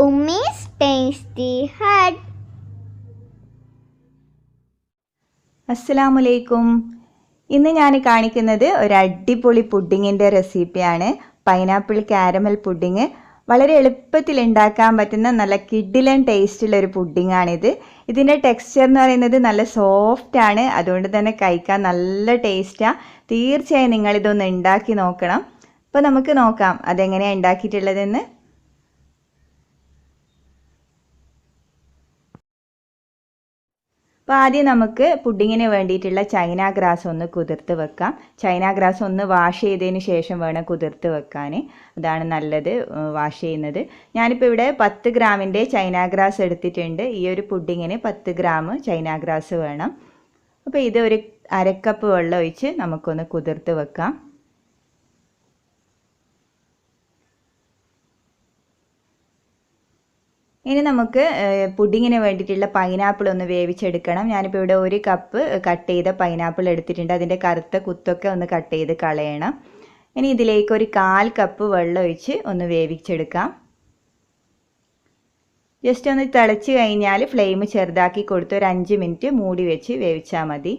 Ummy's Tasty Hut. അസ്സലാമലൈക്കും. ഇന്ന് ഞാൻ കാണിക്കുന്നത് ഒരു അടിപൊളി പുഡിങ്ങിൻ്റെ റെസിപ്പിയാണ്. Pineapple caramel pudding. വളരെ എളുപ്പത്തിൽ ഉണ്ടാക്കാൻ പറ്റുന്ന നല്ല കിഡിലൻ ടേസ്റ്റുള്ള ഒരു പുഡിങ്ങാണിത്. ഇതിൻ്റെ ടെക്സ്ചർ എന്ന് പറയുന്നത് നല്ല സോഫ്റ്റാണ്, അതുകൊണ്ട് തന്നെ കഴിക്കാൻ നല്ല ടേസ്റ്റാണ്. തീർച്ചയായും നിങ്ങളിതൊന്ന് ഉണ്ടാക്കി നോക്കണം. അപ്പോൾ നമുക്ക് നോക്കാം അതെങ്ങനെയാണ് ഉണ്ടാക്കിയിട്ടുള്ളതെന്ന്. അപ്പോൾ ആദ്യം നമുക്ക് പുഡിങ്ങിന് വേണ്ടിയിട്ടുള്ള ചൈന ഗ്രാസ് ഒന്ന് കുതിർത്ത് വെക്കാം. ചൈന ഗ്രാസ് ഒന്ന് വാഷ് ചെയ്തതിന് ശേഷം വേണം കുതിർത്ത് വെക്കാൻ. അതാണ് നല്ലത് വാഷ് ചെയ്യുന്നത്. ഞാനിപ്പോൾ ഇവിടെ 10 ഗ്രാമിൻ്റെ ചൈന ഗ്രാസ് എടുത്തിട്ടുണ്ട്. ഈ ഒരു പുഡിങ്ങിന് 10 ഗ്രാം ചൈന ഗ്രാസ് വേണം. അപ്പോൾ ഇത് ഒരു 1/2 കപ്പ് വെള്ളം ഒഴിച്ച് നമുക്കൊന്ന് കുതിർത്ത് വെക്കാം. ഇനി നമുക്ക് പുഡിങ്ങിന് വേണ്ടിയിട്ടുള്ള പൈനാപ്പിൾ ഒന്ന് വേവിച്ചെടുക്കണം. ഞാനിപ്പോൾ ഇവിടെ 1 കപ്പ് കട്ട് ചെയ്ത പൈനാപ്പിൾ എടുത്തിട്ടുണ്ട്. അതിൻ്റെ കറുത്ത കുത്തൊക്കെ ഒന്ന് കട്ട് ചെയ്ത് കളയണം. ഇനി ഇതിലേക്ക് ഒരു 1/4 കപ്പ് വെള്ളം ഒഴിച്ച് ഒന്ന് വേവിച്ചെടുക്കാം. ജസ്റ്റ് ഒന്ന് തിളച്ച് കഴിഞ്ഞാൽ ഫ്ലെയിം ചെറുതാക്കി കൊടുത്ത് ഒരു 5 മിനിറ്റ് മൂടി വെച്ച് വേവിച്ചാൽ മതി.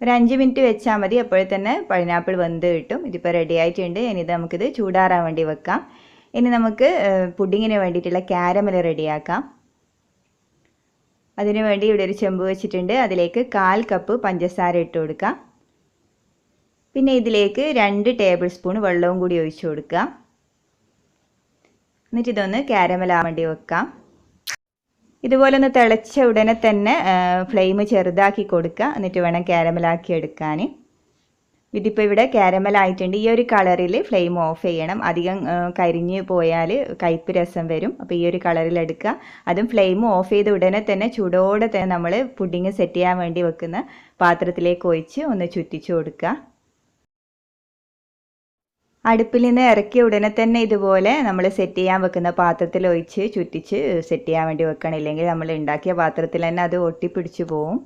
ഒരു 5 മിനിറ്റ് വെച്ചാൽ മതി. അപ്പോഴേ തന്നെ പൈനാപ്പിൾ വെന്ത് കിട്ടും. ഇതിപ്പോൾ റെഡി ആയിട്ടുണ്ട്. ഇനി ഇത് നമുക്കിത് ചൂടാറാൻ വേണ്ടി വെക്കാം. ഇനി നമുക്ക് പുഡിങ്ങിന് വേണ്ടിയിട്ടുള്ള കാരമൽ റെഡിയാക്കാം. അതിനു വേണ്ടി ഇവിടെ ഒരു ചെമ്പ് വെച്ചിട്ടുണ്ട്. അതിലേക്ക് 1/4 കപ്പ് പഞ്ചസാര ഇട്ട് കൊടുക്കാം. പിന്നെ ഇതിലേക്ക് 2 ടേബിൾ സ്പൂൺ വെള്ളവും കൂടി ഒഴിച്ചു കൊടുക്കുക. എന്നിട്ട് ഇതൊന്ന് കാരമൽ ആവാൻ വേണ്ടി വെക്കാം. ഇതുപോലെ ഒന്ന് തിളച്ച ഉടനെ തന്നെ ഫ്ലെയിം ചെറുതാക്കി കൊടുക്കുക. എന്നിട്ട് വേണം കാരമലാക്കി എടുക്കാൻ. ഇതിപ്പോൾ ഇവിടെ കാരമൽ ആയിട്ടുണ്ട്. ഈ ഒരു കളറിൽ ഫ്ലെയിം ഓഫ് ചെയ്യണം. അധികം കരിഞ്ഞ് പോയാൽ കയ്പ്പ് രസം വരും. അപ്പോൾ ഈ ഒരു കളറിൽ എടുക്കുക. അതും ഫ്ലെയിം ഓഫ് ചെയ്ത ഉടനെ തന്നെ ചൂടോടെ തന്നെ നമ്മൾ പുഡിങ് സെറ്റ് ചെയ്യാൻ വേണ്ടി വെക്കുന്ന പാത്രത്തിലേക്ക് ഒഴിച്ച് ഒന്ന് ചുറ്റിച്ച് കൊടുക്കുക. അടുപ്പിൽ നിന്ന് ഇറക്കിയ ഉടനെ തന്നെ ഇതുപോലെ നമ്മൾ സെറ്റ് ചെയ്യാൻ വെക്കുന്ന പാത്രത്തിൽ ഒഴിച്ച് ചുറ്റിച്ച് സെറ്റ് ചെയ്യാൻ വേണ്ടി വെക്കണം. ഇല്ലെങ്കിൽ നമ്മൾ ഉണ്ടാക്കിയ പാത്രത്തിൽ തന്നെ അത് ഒട്ടിപ്പിടിച്ച് പോവും.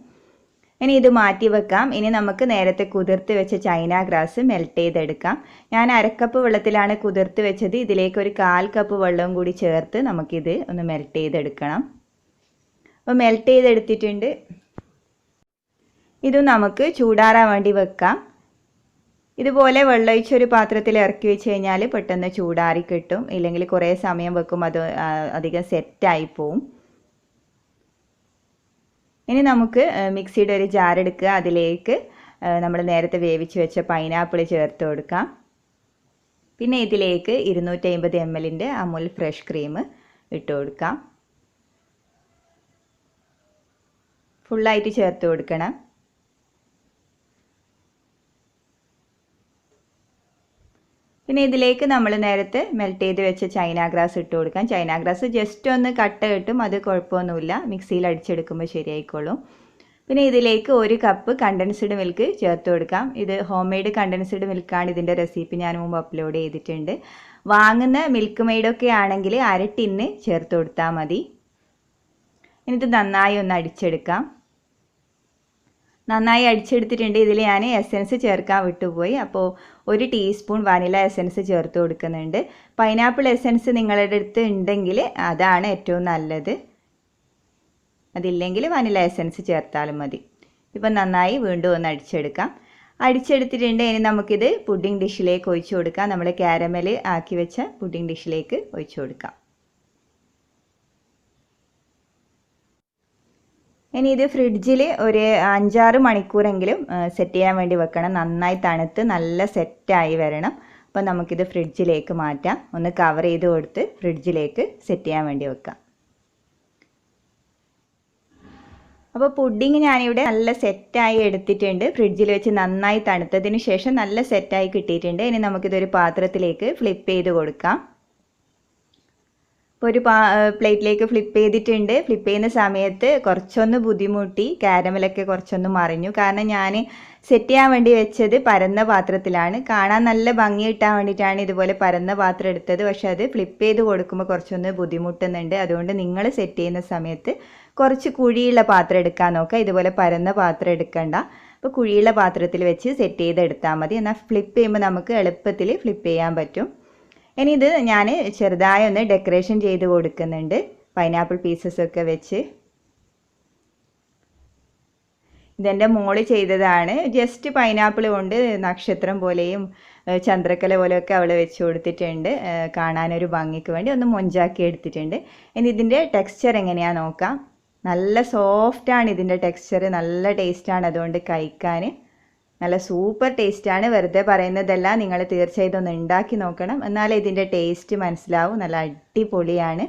ഇനി ഇത് മാറ്റി വെക്കാം. ഇനി നമുക്ക് നേരത്തെ കുതിർത്ത് വെച്ച ചൈന ഗ്രാസ് മെൽറ്റ് ചെയ്തെടുക്കാം. ഞാൻ 1/2 കപ്പ് വെള്ളത്തിലാണ് കുതിർത്ത് വെച്ചത്. ഇതിലേക്ക് ഒരു 1/4 കപ്പ് വെള്ളവും കൂടി ചേർത്ത് നമുക്കിത് ഒന്ന് മെൽറ്റ് ചെയ്തെടുക്കണം. അപ്പോൾ മെൽറ്റ് ചെയ്തെടുത്തിട്ടുണ്ട്. ഇത് നമുക്ക് ചൂടാറാൻ വേണ്ടി വെക്കാം. ഇതുപോലെ വെള്ളമൊഴിച്ചൊരു പാത്രത്തിൽ ഇറക്കി വെച്ച് കഴിഞ്ഞാൽ പെട്ടെന്ന് ചൂടാറി കിട്ടും. ഇല്ലെങ്കിൽ കുറേ സമയം വെക്കും അത് അധികം സെറ്റായി പോവും. ഇനി നമുക്ക് മിക്സിയുടെ ഒരു ജാർ എടുക്കുക. അതിലേക്ക് നമ്മൾ നേരത്തെ വേവിച്ച് വെച്ച പൈനാപ്പിൾ ചേർത്ത് കൊടുക്കാം. പിന്നെ ഇതിലേക്ക് 250 ml അമുൽ ഫ്രഷ് ക്രീം ഇട്ട് കൊടുക്കാം. ഫുള്ളായിട്ട് ചേർത്ത് കൊടുക്കണം. പിന്നെ ഇതിലേക്ക് നമ്മൾ നേരത്തെ മെൽറ്റ് ചെയ്ത് വെച്ച ചൈന ഗ്രാസ് ഇട്ട് കൊടുക്കാം. ചൈന ഗ്രാസ് ജസ്റ്റ് ഒന്ന് കട്ട കിട്ടും, അത് കുഴപ്പമൊന്നുമില്ല. മിക്സിയിൽ അടിച്ചെടുക്കുമ്പോൾ ശരിയായിക്കോളും. പിന്നെ ഇതിലേക്ക് 1 കപ്പ് കണ്ടൻസ്ഡ് മിൽക്ക് ചേർത്ത് കൊടുക്കാം. ഇത് ഹോം മെയ്ഡ് കണ്ടൻസ്ഡ് മിൽക്കാണ്. ഇതിൻ്റെ റെസിപ്പി ഞാൻ മുമ്പ് അപ്ലോഡ് ചെയ്തിട്ടുണ്ട്. വാങ്ങുന്ന മിൽക്ക് മെയ്ഡൊക്കെ ആണെങ്കിൽ 1/2 ടിന്ന് ചേർത്ത് കൊടുത്താൽ മതി. എന്നിട്ട് നന്നായി ഒന്ന് അടിച്ചെടുക്കാം. നന്നായി അടിച്ചെടുത്തിട്ടുണ്ട്. ഇതിൽ ഞാൻ എസൻസ് ചേർക്കാൻ വിട്ടുപോയി. അപ്പോൾ 1 ടീസ്പൂൺ വാനില എസൻസ് ചേർത്ത് കൊടുക്കുന്നുണ്ട്. പൈനാപ്പിൾ എസൻസ് നിങ്ങളുടെ അടുത്ത് ഉണ്ടെങ്കിൽ അതാണ് ഏറ്റവും നല്ലത്. അതില്ലെങ്കിൽ വാനില എസൻസ് ചേർത്താലും മതി. ഇപ്പം നന്നായി വീണ്ടും ഒന്ന് അടിച്ചെടുക്കാം. അടിച്ചെടുത്തിട്ടുണ്ട്. ഇനി നമുക്കിത് പുഡിംഗ് ഡിഷിലേക്ക് ഒഴിച്ചു കൊടുക്കാം. നമ്മൾ കാരമൽ ആക്കി വെച്ച പുഡിംഗ് ഡിഷിലേക്ക് ഒഴിച്ചു കൊടുക്കാം. ഇനി ഇത് ഫ്രിഡ്ജിൽ ഒരു 5-6 മണിക്കൂറെങ്കിലും സെറ്റ് ചെയ്യാൻ വേണ്ടി വെക്കണം. നന്നായി തണുത്ത് നല്ല സെറ്റായി വരണം. അപ്പോൾ നമുക്കിത് ഫ്രിഡ്ജിലേക്ക് മാറ്റാം. ഒന്ന് കവർ ചെയ്ത് കൊടുത്ത് ഫ്രിഡ്ജിലേക്ക് സെറ്റ് ചെയ്യാൻ വേണ്ടി വെക്കാം. അപ്പോൾ പുഡിങ് ഞാനിവിടെ നല്ല സെറ്റായി എടുത്തിട്ടുണ്ട്. ഫ്രിഡ്ജിൽ വെച്ച് നന്നായി തണുത്തതിന് ശേഷം നല്ല സെറ്റായി കിട്ടിയിട്ടുണ്ട്. ഇനി നമുക്കിതൊരു പാത്രത്തിലേക്ക് ഫ്ലിപ്പ് ചെയ്ത് കൊടുക്കാം. ഇപ്പോൾ ഒരു പ്ലേറ്റിലേക്ക് ഫ്ലിപ്പ് ചെയ്തിട്ടുണ്ട്. ഫ്ലിപ്പ് ചെയ്യുന്ന സമയത്ത് കുറച്ചൊന്ന് ബുദ്ധിമുട്ടി. കാരമലൊക്കെ കുറച്ചൊന്ന് മറിഞ്ഞു. കാരണം ഞാൻ സെറ്റ് ചെയ്യാൻ വേണ്ടി വെച്ചത് പരന്ന പാത്രത്തിലാണ്. കാണാൻ നല്ല ഭംഗി കിട്ടാൻ വേണ്ടിയിട്ടാണ് ഇതുപോലെ പരന്ന പാത്രം എടുത്തത്. പക്ഷെ അത് ഫ്ലിപ്പ് ചെയ്ത് കൊടുക്കുമ്പോൾ കുറച്ചൊന്ന് ബുദ്ധിമുട്ടുന്നുണ്ട്. അതുകൊണ്ട് നിങ്ങൾ സെറ്റ് ചെയ്യുന്ന സമയത്ത് കുറച്ച് കുഴിയുള്ള പാത്രം എടുക്കാൻ നോക്കുക. ഇതുപോലെ പരന്ന പാത്രം എടുക്കണ്ട. അപ്പോൾ കുഴിയുള്ള പാത്രത്തിൽ വെച്ച് സെറ്റ് ചെയ്തെടുത്താൽ മതി. എന്നാൽ ഫ്ലിപ്പ് ചെയ്യുമ്പോൾ നമുക്ക് എളുപ്പത്തിൽ ഫ്ലിപ്പ് ചെയ്യാൻ പറ്റും. ഇനി ഇത് ഞാൻ ചെറുതായി ഒന്ന് ഡെക്കറേഷൻ ചെയ്ത് കൊടുക്കുന്നുണ്ട് പൈനാപ്പിൾ പീസസ് ഒക്കെ വെച്ച്. ഇതെൻ്റെ മോള് ചെയ്തതാണ്. ജസ്റ്റ് പൈനാപ്പിൾ കൊണ്ട് നക്ഷത്രം പോലെയും ചന്ദ്രക്കല പോലെയൊക്കെ അവൾ വെച്ച് കൊടുത്തിട്ടുണ്ട്. കാണാനൊരു ഭംഗിക്ക് വേണ്ടി ഒന്ന് മൊഞ്ചാക്കി എടുത്തിട്ടുണ്ട്. ഇനി ഇതിൻ്റെ ടെക്സ്ചർ എങ്ങനെയാണെന്ന് നോക്കാം. നല്ല സോഫ്റ്റാണ് ഇതിൻ്റെ ടെക്സ്ചർ, നല്ല ടേസ്റ്റാണ്. അതുകൊണ്ട് കഴിക്കാൻ നല്ല സൂപ്പർ ടേസ്റ്റാണ്. വെറുതെ പറയുന്നതല്ല, നിങ്ങൾ തീർച്ചയായിട്ടും ഒന്ന് ഉണ്ടാക്കി നോക്കണം, എന്നാലേ ഇതിൻ്റെ ടേസ്റ്റ് മനസ്സിലാവും. നല്ല അടിപൊളിയാണ്.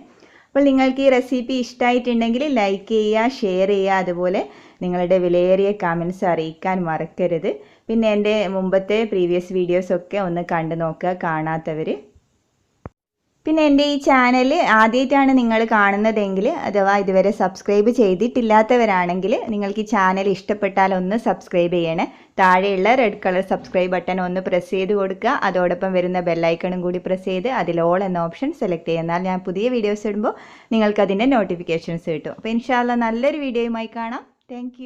അപ്പോൾ നിങ്ങൾക്ക് ഈ റെസിപ്പി ഇഷ്ടമായിട്ടുണ്ടെങ്കിൽ ലൈക്ക് ചെയ്യുക, ഷെയർ ചെയ്യുക, അതുപോലെ നിങ്ങളുടെ വിലയേറിയ കമൻസ് അറിയിക്കാൻ മറക്കരുത്. പിന്നെ എൻ്റെ മുമ്പത്തെ പ്രീവിയസ് വീഡിയോസൊക്കെ ഒന്ന് കണ്ടു നോക്കുക കാണാത്തവർ. പിന്നെ എൻ്റെ ഈ ചാനൽ ആദ്യമായിട്ടാണ് നിങ്ങൾ കാണുന്നതെങ്കിൽ അഥവാ ഇതുവരെ സബ്സ്ക്രൈബ് ചെയ്തിട്ടില്ലാത്തവരാണെങ്കിൽ നിങ്ങൾക്ക് ഈ ചാനൽ ഇഷ്ടപ്പെട്ടാൽ ഒന്ന് സബ്സ്ക്രൈബ് ചെയ്യണേ. താഴെയുള്ള റെഡ് കളർ സബ്സ്ക്രൈബ് ബട്ടൺ ഒന്ന് പ്രസ് ചെയ്ത് കൊടുക്കുക. അതോടൊപ്പം വരുന്ന ബെല്ലൈക്കണും കൂടി പ്രസ് ചെയ്ത് അതിൽ ഓൾ എന്ന ഓപ്ഷൻ സെലക്ട് ചെയ്യുക. എന്നാൽ ഞാൻ പുതിയ വീഡിയോസ് ഇടുമ്പോൾ നിങ്ങൾക്കതിൻ്റെ നോട്ടിഫിക്കേഷൻസ് കിട്ടും. അപ്പോൾ ഇൻഷാ അല്ലാഹ് നല്ലൊരു വീഡിയോയുമായി കാണാം. താങ്ക്